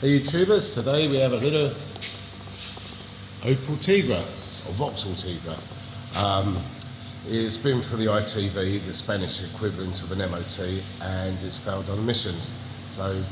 Hey YouTubers, today we have a little Opel Tigra, or Vauxhall Tigra. It's been for the ITV, the Spanish equivalent of an MOT, and it's failed on emissions. So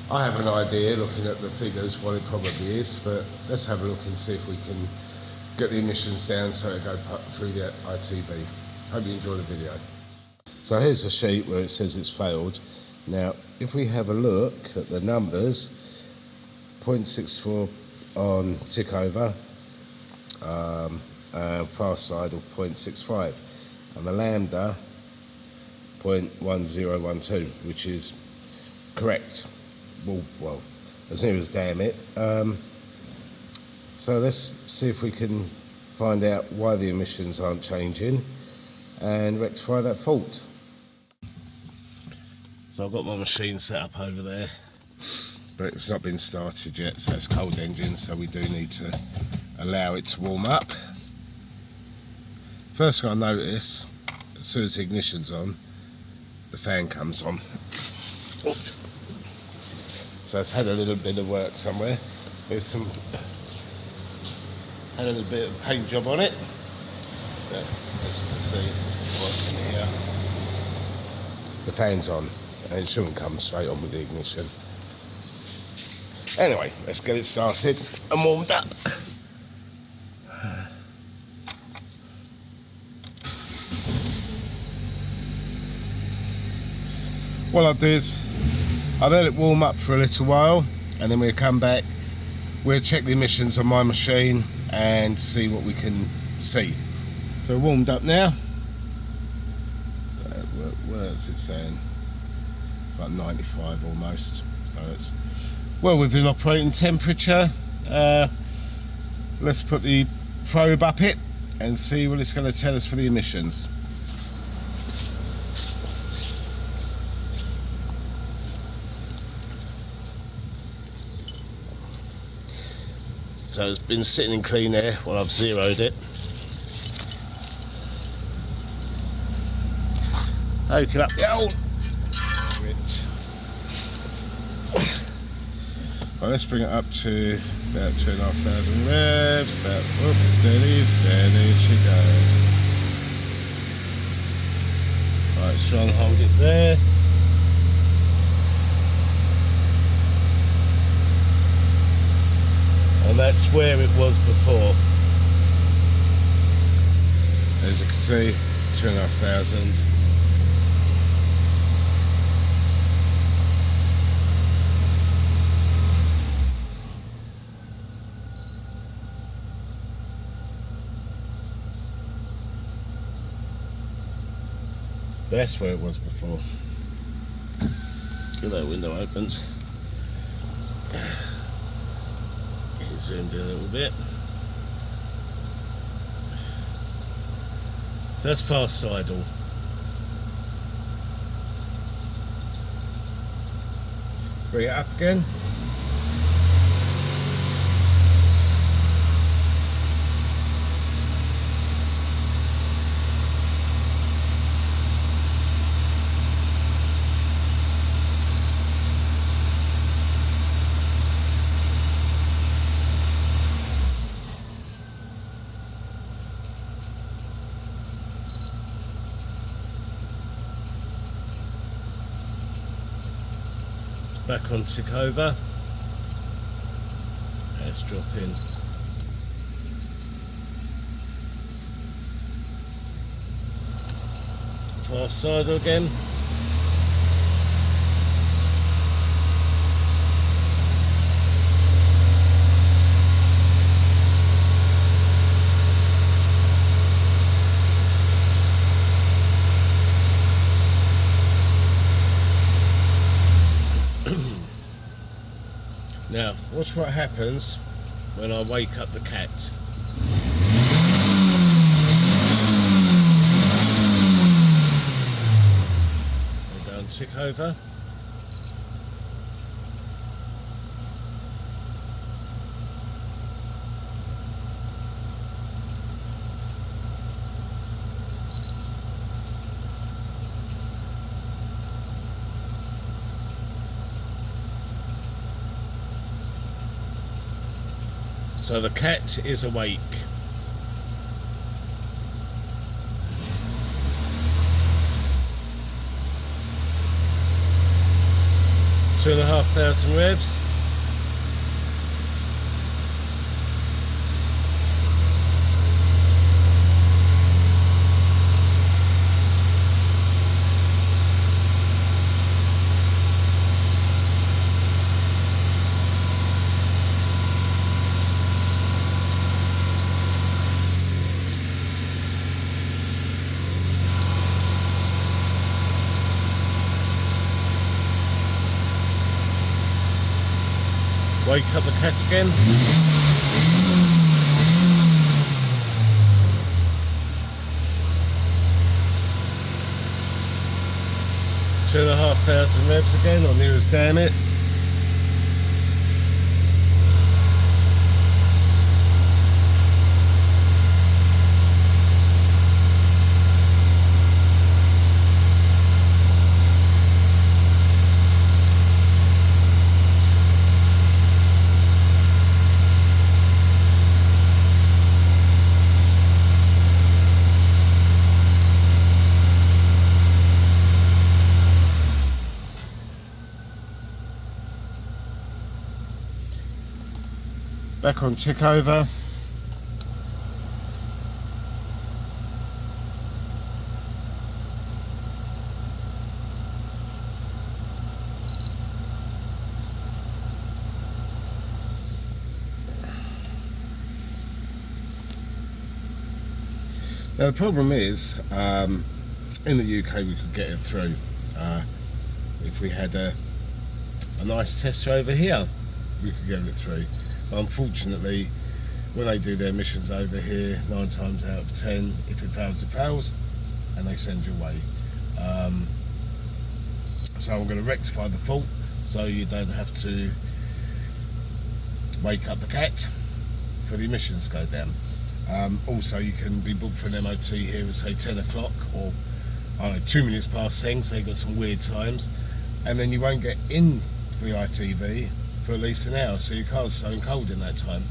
I have an idea, looking at the figures, what it probably is, but let's have a look and see if we can get the emissions down so it go through the ITV. Hope you enjoy the video. So here's the sheet where it says it's failed. Now, if we have a look at the numbers, 0.64 on tick over, fast idle 0.65, and the lambda 0.1012, which is correct. Well, as near as damn it. So let's see if we can find out why the emissions aren't changing and rectify that fault. So I've got my machine set up over there, but it's not been started yet, so it's cold engine, so we do need to allow it to warm up. First thing I notice, as soon as the ignition's on, the fan comes on. Oops. So it's had a little bit of work somewhere. There's had a little bit of paint job on it. But as you can see, working here, the fan's on, and it shouldn't come straight on with the ignition. Anyway, let's get it started and warmed up. What I'll do is I'll let it warm up for a little while, and then we'll come back, we'll check the emissions on my machine and see what we can see. So warmed up now. Where's it saying? It's like 95 almost, so it's well within operating temperature. Let's put the probe up it and see what it's going to tell us for the emissions. So it's been sitting in clean air while I've zeroed it. Open up the old bit. Well, let's bring it up to about 2,500 revs. About, oops, steady, she goes. Right, let's try and hold it there. And that's where it was before. As you can see, 2,500. That's where it was before. Get that window opened. Zoomed in a little bit. So that's fast idle. Bring it up again. Back on tick over. Let's drop in. Fast idle again. Now, watch what happens when I wake up the cat. Go down, tick over. So the cat is awake. Two and a half thousand revs. Wake up the cat again. Two and a half thousand revs again, or near as damn it. Back on tick over. Now the problem is, in the UK we could get it through if we had a nice tester over here. We could get it through. Unfortunately, when they do their missions over here, 9 times out of 10, if it fails, it fails, and they send you away. So I'm going to rectify the fault so you don't have to wake up the cat for the emissions to go down. Also, you can be booked for an MOT here at say 10 o'clock or I don't know, 2 minutes past 10, so you've got some weird times, and then you won't get in for the ITV for at least an hour, so your car's stone cold in that time.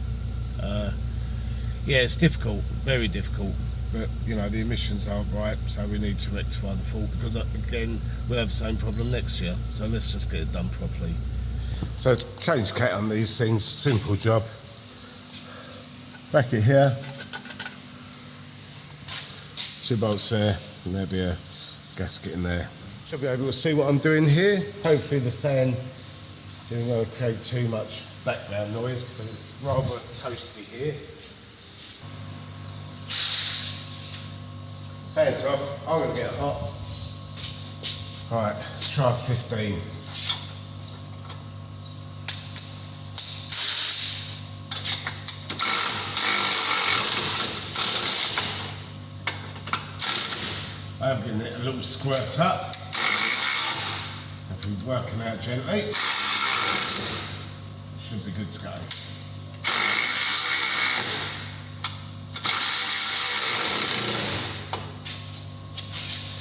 Yeah, it's difficult, very difficult, but you know the emissions aren't right, so we need to rectify the fault, because again we'll have the same problem next year, so let's just get it done properly. So to change cat on these things, simple job. Back it here, 2 bolts there, and there'll be a gasket in there. Should be able to see what I'm doing here. Hopefully the fan isn't going to create too much background noise, but it's rather toasty here. Fan's off, I'm going to get hot. Alright, let's try 15. I'm giving it a little squirt up. So if we're working out gently, it should be good to go.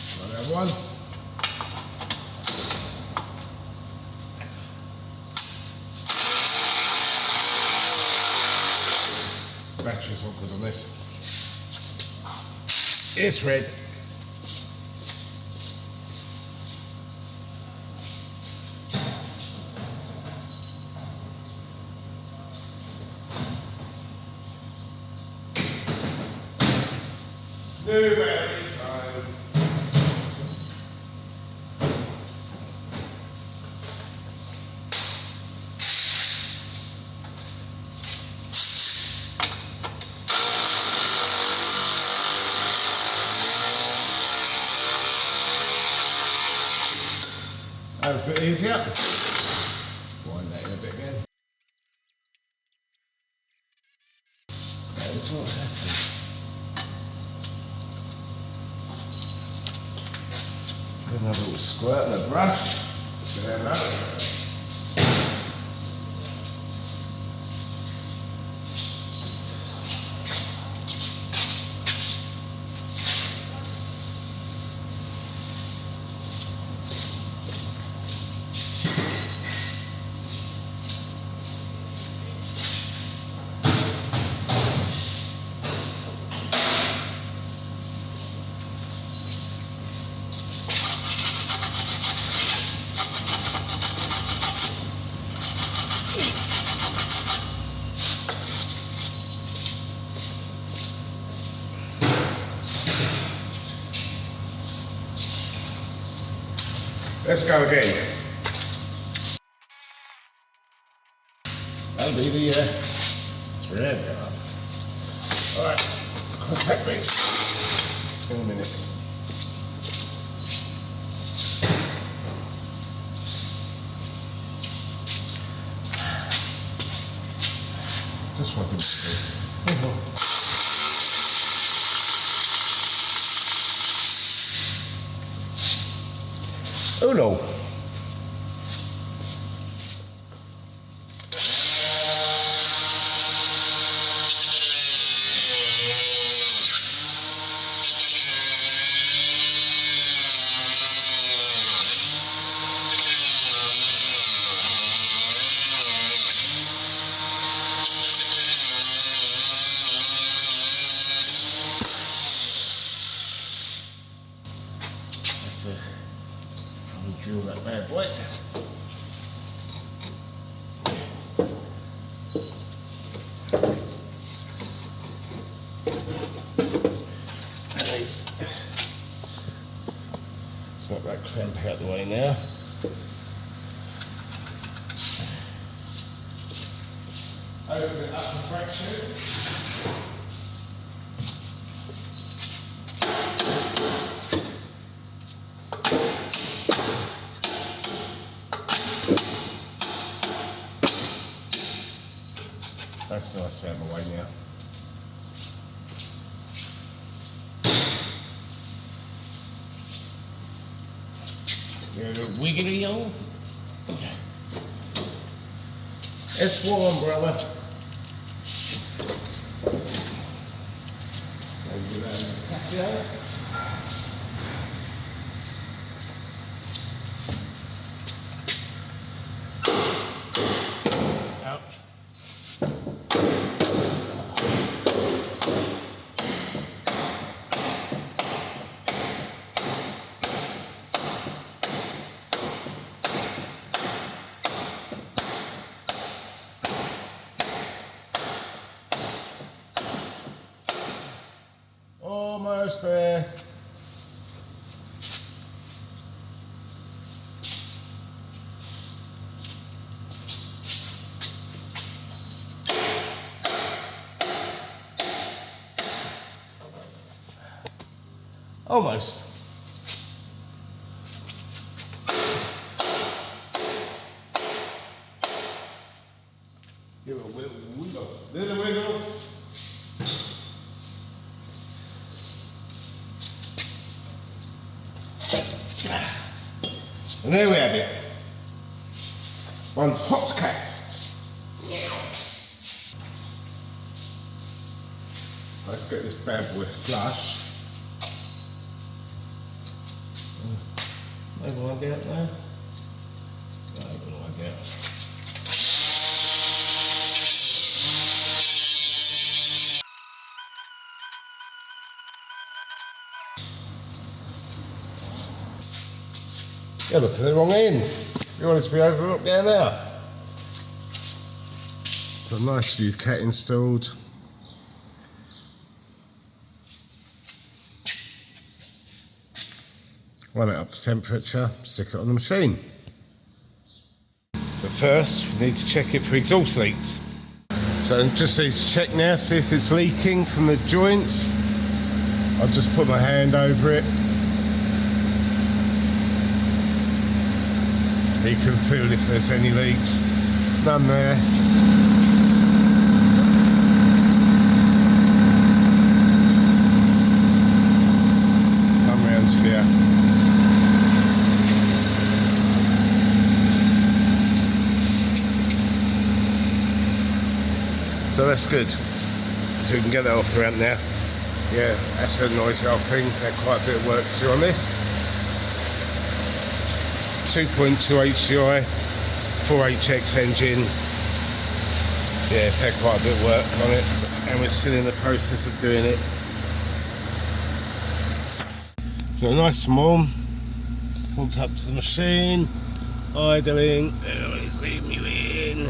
Try the other one. Battery's all good on this. It's red. New battery time. That was a bit easier. Wind that in a bit again. That is what happened. Another little squirt and a brush. There we go. let's go again. That'll be the thread. Alright, what's that big? In a minute. Just wanted to see. Oh no. Probably drill that bad boy. Snap that clamp out the way now. Open it up a fraction. That's nice out of the way now. Get a little wiggly on. It's warm, brother. Ouch. Almost there. Almost. Give it a little wiggle. Little wiggle. And there we have it. One hot cat. Let's get this bad boy flush. Maybe one down there. No, maybe one down. Yeah, look at the wrong end. You want it to be overlooked down there. So nice new cat installed. Run it up to temperature, stick it on the machine. But first, we need to check it for exhaust leaks. So I just need to check now, see if it's leaking from the joints. I'll just put my hand over it. You can feel if there's any leaks. None there. Come round to here. So that's good. So we can get that off the ramp now. Yeah, that's a noisy old thing. Had quite a bit of work to do on this. 2.2 HDI, 4HX engine. Yeah, it's had quite a bit of work on it, and we're still in the process of doing it. So nice and warm. Hooked up to the machine, idling. Let's leave you in.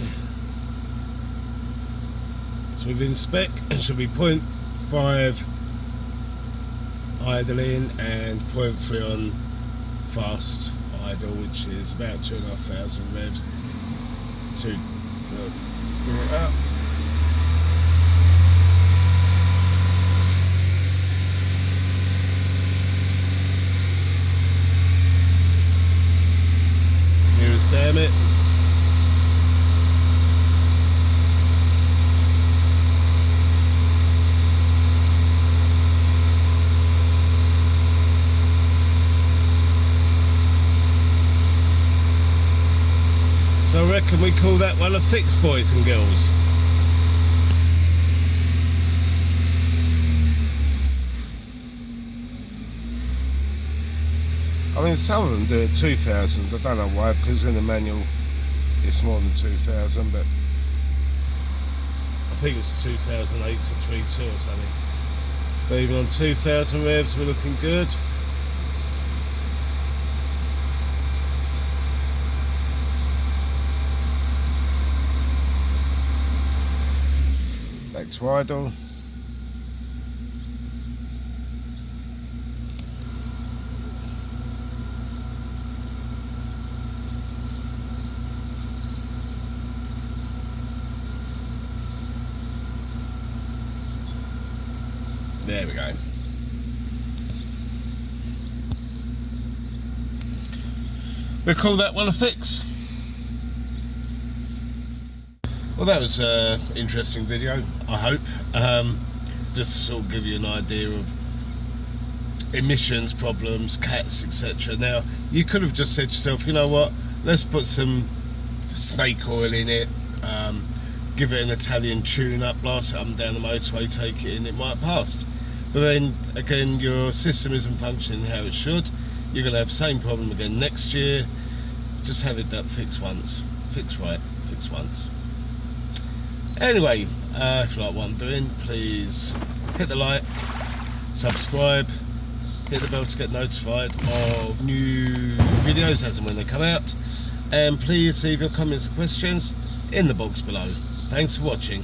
It's within spec. It should be 0.5 idling and 0.3 on fast idle, which is about 2,500 revs to bring it up. Here's damn it. So I reckon we call that one a fix, boys and girls. I mean, some of them do it 2,000. I don't know why, because in the manual it's more than 2,000, but I think it's 2008 to 3.2 or something. But even on 2,000 revs, we're looking good. Back to idle. There we go. We'll call that one a fix. Well, that was an interesting video, I hope. Just to sort of give you an idea of emissions problems, cats, etc. Now, you could have just said to yourself, you know what, let's put some snake oil in it, give it an Italian tune-up, blast it up and down the motorway, take it in, it might pass. But then, again, your system isn't functioning how it should. You're going to have the same problem again next year. Just have it fixed once. Fix right, fix once. Anyway, if you like what I'm doing, please hit the like, subscribe, hit the bell to get notified of new videos as and when they come out, and please leave your comments and questions in the box below. Thanks for watching.